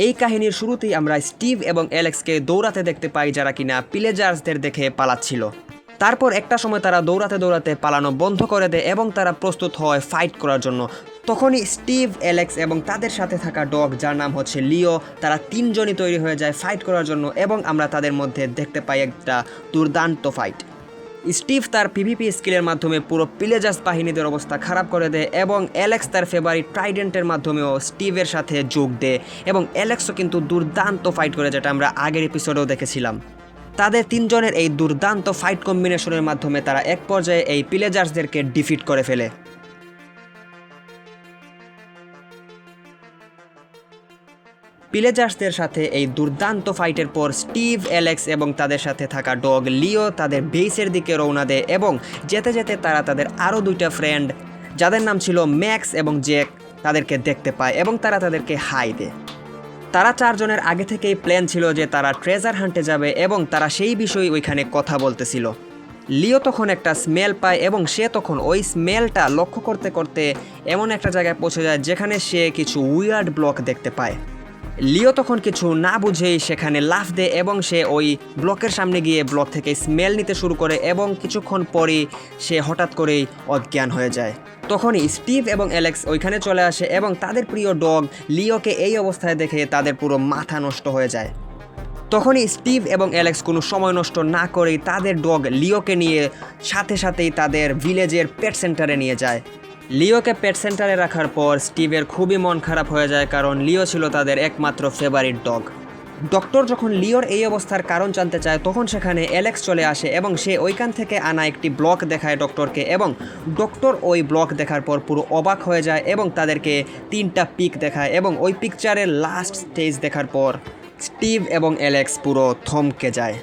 এই কাহিনীর শুরুতেই আমরা স্টিভ এবং অ্যালেক্সকে দৌড়াতে দেখতে পাই, যারা কিনা পিলেজার্সদের দেখে পালাচ্ছিল। তারপর একটা সময় তারা দৌড়াতে দৌড়াতে পালানো বন্ধ করে দেয় এবং তারা প্রস্তুত হয় ফাইট করার জন্য। তখনই স্টিভ, অ্যালেক্স এবং তাদের সাথে থাকা ডগ, যার নাম হচ্ছে লিও, তারা তিনজনই তৈরি হয়ে যায় ফাইট করার জন্য এবং আমরা তাদের মধ্যে দেখতে পাই একটা দুর্দান্ত ফাইট। স্টিভ তার পিভিপি স্কিলের মাধ্যমে পুরো পিলেজার্স বাহিনীদের অবস্থা খারাপ করে দেয় এবং অ্যালেক্স তার ফেভারিট ট্রাইডেন্টের মাধ্যমেও স্টিভের সাথে যোগ দেয় এবং অ্যালেক্সও কিন্তু দুর্দান্ত ফাইট করে, যেটা আমরা আগের এপিসোডেও দেখেছিলাম। তাদের তিনজনের এই দুর্দান্ত ফাইট কম্বিনেশনের মাধ্যমে তারা এক পর্যায়ে এই পিলেজার্সদেরকে ডিফিট করে ফেলে। পিলেজার্সদের সাথে এই দুর্দান্ত ফাইটের পর স্টিভ, অ্যালেক্স এবং তাদের সাথে থাকা ডগ লিও তাদের বেসের দিকে রওনা দেয় এবং যেতে যেতে তারা তাদের আরও দুইটা ফ্রেন্ড, যাদের নাম ছিল ম্যাক্স এবং জ্যাক, তাদেরকে দেখতে পায় এবং তারা তাদেরকে হাই দেয়। তারা চারজনের আগে থেকেই প্ল্যান ছিল যে তারা ট্রেজার হান্টে যাবে এবং তারা সেই বিষয়ে ওইখানে কথা বলতেছিল। লিও তখন একটা স্মেল পায় এবং সে তখন ওই স্মেলটা লক্ষ্য করতে করতে এমন একটা জায়গায় পৌঁছে যায় যেখানে সে কিছু উইয়ার্ড ব্লক দেখতে পায়। লিও তখন কিছু না বুঝেই সেখানে লাফ দেয় এবং সে ওই ব্লকের সামনে গিয়ে ব্লক থেকে স্মেল নিতে শুরু করে এবং কিছুক্ষণ পরই সে হঠাৎ করেই অজ্ঞান হয়ে যায়। তখনই স্টিভ এবং অ্যালেক্স ওইখানে চলে আসে এবং তাদের প্রিয় ডগ লিওকে এই অবস্থায় দেখে তাদের পুরো মাথা নষ্ট হয়ে যায়। তখনই স্টিভ এবং অ্যালেক্স কোনো সময় নষ্ট না করেই তাদের ডগ লিওকে নিয়ে সাথে সাথেই তাদের ভিলেজের পেট সেন্টারে নিয়ে যায়। লিওকে পেট সেন্টারে রাখার পর স্টিভের খুবই মন খারাপ হয়ে যায়, কারণ লিও ছিল তাদের একমাত্র ফেভারিট ডগ। ডক্টর যখন লিওর এই অবস্থার কারণ জানতে চায় তখন সেখানে অ্যালেক্স চলে আসে এবং সে ওইখান থেকে আনা একটি ব্লক দেখায় ডক্টরকে এবং ডক্টর ওই ব্লক দেখার পর পুরো অবাক হয়ে যায় এবং তাদেরকে 3টা পিক দেখায় এবং ওই পিকচারের লাস্ট স্টেজ দেখার পর স্টিভ এবং অ্যালেক্স পুরো থমকে যায়।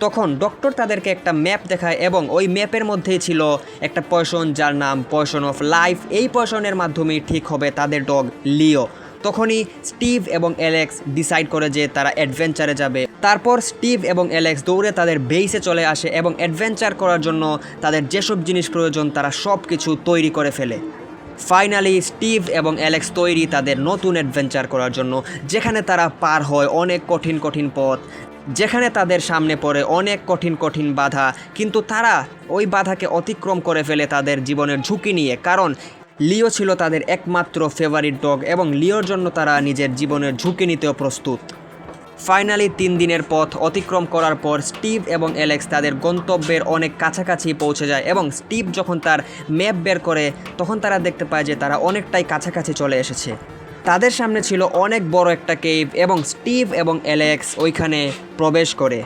তখন ডক্টর তাদেরকে একটা ম্যাপ দেখায় এবং ওই ম্যাপের মধ্যেই ছিল একটা পয়সন, যার নাম পয়সন অফ লাইফ। এই পয়সনের মাধ্যমেই ঠিক হবে তাদের ডগ লিও। তখনই স্টিভ এবং অ্যালেক্স ডিসাইড করে যে তারা অ্যাডভেঞ্চারে যাবে। তারপর স্টিভ এবং অ্যালেক্স দৌড়ে তাদের বেইসে চলে আসে এবং অ্যাডভেঞ্চার করার জন্য তাদের যেসব জিনিস প্রয়োজন তারা সব কিছু তৈরি করে ফেলে। ফাইনালি স্টিভ এবং অ্যালেক্স তৈরি তাদের নতুন অ্যাডভেঞ্চার করার জন্য, যেখানে তারা পার হয় অনেক কঠিন কঠিন পথ, যেখানে তাদের সামনে পড়ে অনেক কঠিন কঠিন বাধা, কিন্তু তারা ওই বাধাকে অতিক্রম করে ফেলে তাদের জীবনের ঝুঁকি নিয়ে, কারণ লিও ছিল তাদের একমাত্র ফেভারিট ডগ এবং লিওর জন্য তারা নিজের জীবনের ঝুঁকি নিতেও প্রস্তুত। ফাইনালি 3 দিনের পথ অতিক্রম করার পর স্টিভ এবং অ্যালেক্স তাদের গন্তব্যের অনেক কাছাকাছি পৌঁছে যায় এবং স্টিভ যখন তার ম্যাপ বের করে তখন তারা দেখতে পায় যে তারা অনেকটাই কাছাকাছি চলে এসেছে। তাদের সামনে ছিল অনেক বড় একটা কেভ এবং স্টিভ এবং অ্যালেক্স ওইখানে প্রবেশ করে।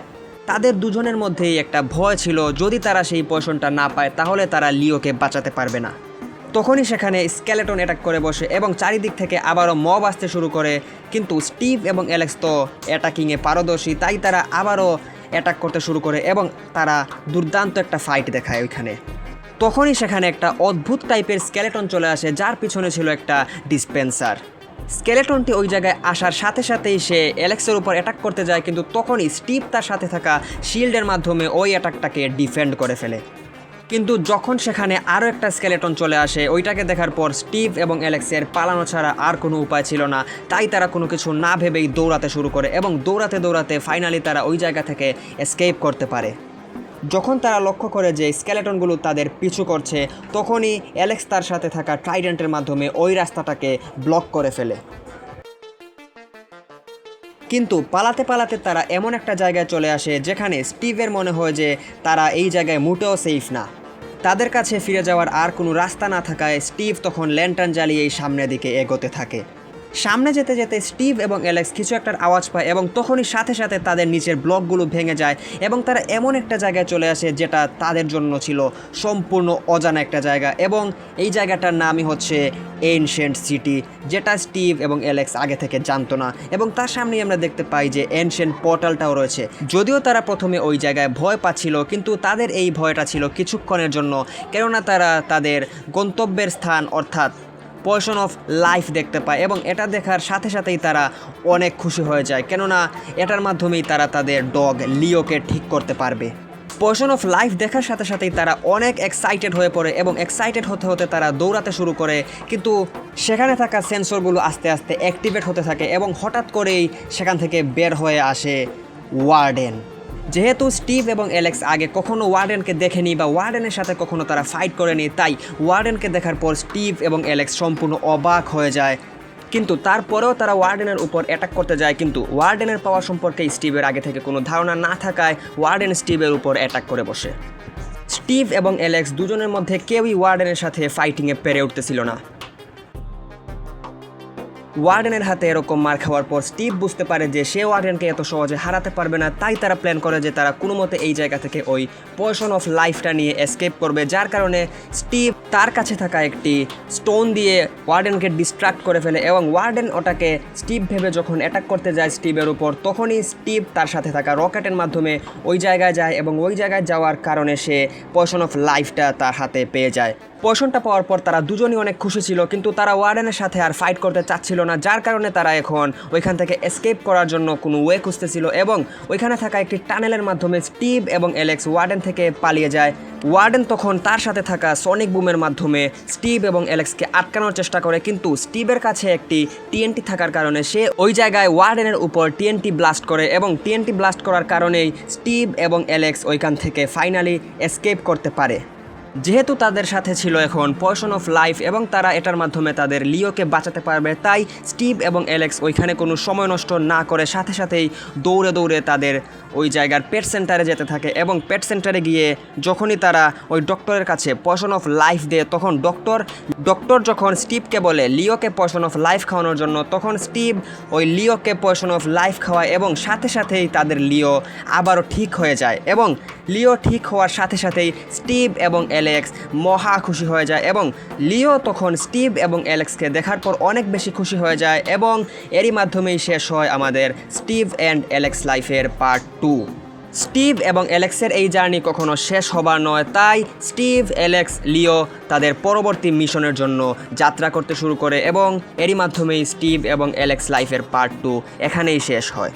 তাদের দুজনের মধ্যেই একটা ভয় ছিল, যদি তারা সেই পয়সনটা না পায় তাহলে তারা লিওকে বাঁচাতে পারবে না। তখনই সেখানে স্কেলেটন অ্যাটাক করে বসে এবং চারিদিক থেকে আবারও মব আসতে শুরু করে, কিন্তু স্টিভ এবং অ্যালেক্স তো অ্যাটাকিংয়ে পারদর্শী, তাই তারা আবারও অ্যাটাক করতে শুরু করে এবং তারা দুর্দান্ত একটা ফাইট দেখায় ওইখানে। তখনই সেখানে একটা অদ্ভুত টাইপের স্কেলেটন চলে আসে, যার পিছনে ছিল একটা ডিসপেন্সার। স্কেলেটনটি ওই জায়গায় আসার সাথে সাথেই সে অ্যালেক্সের উপর অ্যাটাক করতে যায়, কিন্তু তখনই স্টিভ তার সাথে থাকা শিল্ডের মাধ্যমে ওই অ্যাটাকটাকে ডিফেন্ড করে ফেলে। কিন্তু যখন সেখানে আরও একটা স্কেলেটন চলে আসে, ওইটাকে দেখার পর স্টিভ এবং অ্যালেক্সের পালানো ছাড়া আর কোনো উপায় ছিল না, তাই তারা কোনো কিছু না ভেবেই দৌড়াতে শুরু করে এবং দৌড়াতে দৌড়াতে ফাইনালি তারা ওই জায়গা থেকে এসকেপ করতে পারে। যখন তারা লক্ষ্য করে যে স্কেলেটনগুলো তাদের পিছু করছে, তখনই অ্যালেক্স তার সাথে থাকা ট্রাইডেন্টের মাধ্যমে ওই রাস্তাটাকে ব্লক করে ফেলে। কিন্তু পালাতে পালাতে তারা এমন একটা জায়গায় চলে আসে যেখানে স্টিভের মনে হয় যে তারা এই জায়গায় মোটেও সেফ না। তাদের কাছে ফিরে যাওয়ার আর কোনো রাস্তা না থাকায় স্টিভ তখন ল্যান্টার্ন জ্বালিয়েই সামনের দিকে এগোতে থাকে। সামনে যেতে যেতে স্টিভ এবং অ্যালেক্স কিছু একটার আওয়াজ পায় এবং তখনই সাথে সাথে তাদের নিচের ব্লকগুলো ভেঙে যায় এবং তারা এমন একটা জায়গায় চলে আসে যেটা তাদের জন্য ছিল সম্পূর্ণ অজানা একটা জায়গা এবং এই জায়গাটার নামই হচ্ছে এনশিয়েন্ট সিটি, যেটা স্টিভ এবং অ্যালেক্স আগে থেকে জানতো না। এবং তার সামনেই আমরা দেখতে পাই যে এনশিয়েন্ট পোর্টালটাও রয়েছে। যদিও তারা প্রথমে ওই জায়গায় ভয় পাচ্ছিল, কিন্তু তাদের এই ভয়টা ছিল কিছুক্ষণের জন্য, কেননা তারা তাদের গন্তব্যের স্থান অর্থাৎ পয়সন অফ লাইফ দেখতে পায় এবং এটা দেখার সাথে সাথেই তারা অনেক খুশি হয়ে যায়, কেননা এটার মাধ্যমেই তারা তাদের ডগ লিওকে ঠিক করতে পারবে। পয়সন অফ লাইফ দেখার সাথে সাথেই তারা অনেক এক্সাইটেড হয়ে পড়ে এবং এক্সাইটেড হতে হতে তারা দৌড়াতে শুরু করে, কিন্তু সেখানে থাকা সেন্সরগুলো আস্তে আস্তে অ্যাক্টিভেট হতে থাকে এবং হঠাৎ করেই সেখান থেকে বের হয়ে আসে ওয়ার্ডেন। যেহেতু স্টিভ এবং অ্যালেক্স আগে কখনো ওয়ার্ডেনকে দেখেনি বা ওয়ার্ডেনের সাথে কখনো তারা ফাইট করেনি, তাই ওয়ার্ডেনকে দেখার পর স্টিভ এবং অ্যালেক্স সম্পূর্ণ অবাক হয়ে যায়। কিন্তু তারপরেও তারা ওয়ার্ডেনের উপর অ্যাটাক করতে যায়, কিন্তু ওয়ার্ডেনের পাওয়ার সম্পর্কে স্টিভের আগে থেকে কোনো ধারণা না থাকায় ওয়ার্ডেন স্টিভের উপর অ্যাটাক করে বসে। স্টিভ এবং অ্যালেক্স দুজনের মধ্যে কেউই ওয়ার্ডেনের সাথে ফাইটিংয়ে পেরে উঠতেছিল না। ওয়ার্ডেনের হাতে এরকম মার খাওয়ার পর স্টিভ বুঝতে পারে যে সে ওয়ার্ডেনকে এত সহজে হারাতে পারবে না, তাই তারা প্ল্যান করে যে তারা কোনো মতে এই জায়গা থেকে ওই পয়সন অফ লাইফটা নিয়ে এসকেপ করবে, যার কারণে স্টিভ তার কাছে থাকা একটি স্টোন দিয়ে ওয়ার্ডেনকে ডিস্ট্রাক্ট করে ফেলে এবং ওয়ার্ডেন ওটাকে স্টিভ ভেবে যখন অ্যাটাক করতে যায় স্টিভের উপর, তখনই স্টিভ তার সাথে থাকা রকেটের মাধ্যমে ওই জায়গায় যায় এবং ওই জায়গায় যাওয়ার কারণে সে পয়সন অফ লাইফটা তার হাতে পেয়ে যায়। পয়সনটা পাওয়ার পর তারা দুজনই অনেক খুশি ছিল, কিন্তু তারা ওয়ার্ডেনের সাথে আর ফাইট করতে চাচ্ছিল না, যার কারণে তারা এখন ওইখান থেকে এসকেপ করার জন্য কোনো ওয়ে খুঁজতেছিল এবং ওইখানে থাকা একটি টানেলের মাধ্যমে স্টিভ এবং অ্যালেক্স ওয়ার্ডেন থেকে পালিয়ে যায়। ওয়ার্ডেন তখন তার সাথে থাকা সনিক বুমের মাধ্যমে স্টিভ এবং অ্যালেক্সকে আটকানোর চেষ্টা করে, কিন্তু স্টিভের কাছে একটি টিএনটি থাকার কারণে সে ওই জায়গায় ওয়ার্ডেনের উপর টিএনটি ব্লাস্ট করে এবং টিএনটি ব্লাস্ট করার কারণেই স্টিভ এবং অ্যালেক্স ওইখান থেকে ফাইনালি এসকেপ করতে পারে। যেহেতু তাদের সাথে ছিল এখন পয়সন অফ লাইফ এবং তারা এটার মাধ্যমে তাদের লিওকে বাঁচাতে পারবে, তাই স্টিভ এবং অ্যালেক্স ওইখানে কোনো সময় নষ্ট না করে সাথে সাথেই দৌড়ে দৌড়ে তাদের ওই জায়গার পেট সেন্টারে যেতে থাকে এবং পেট সেন্টারে গিয়ে যখনই তারা ওই ডক্টরের কাছে পয়সন অফ লাইফ দেয়, তখন ডক্টর যখন স্টিভকে বলে লিওকে পয়সন অফ লাইফ খাওয়ানোর জন্য, তখন স্টিভ ওই লিওকে পয়সন অফ লাইফ খাওয়ায় এবং সাথে সাথেই তাদের লিও আবারও ঠিক হয়ে যায় এবং লিও ঠিক হওয়ার সাথে সাথেই স্টিভ এবং অ্যালেক্স মহা খুশি হয়ে যায় এবং লিও তখন স্টিভ এবং অ্যালেক্সকে দেখার পর অনেক বেশি খুশি হয়ে যায় এবং এরই মাধ্যমেই শেষ হয় আমাদের স্টিভ অ্যান্ড অ্যালেক্স লাইফের পার্ট 2। স্টিভ এবং অ্যালেক্সের এই জার্নি কখনো শেষ হবার নয়, তাই স্টিভ, অ্যালেক্স, লিও তাদের পরবর্তী মিশনের জন্য যাত্রা করতে শুরু করে এবং এরই মাধ্যমেই স্টিভ এবং অ্যালেক্স লাইফের পার্ট 2 এখানেই শেষ হয়।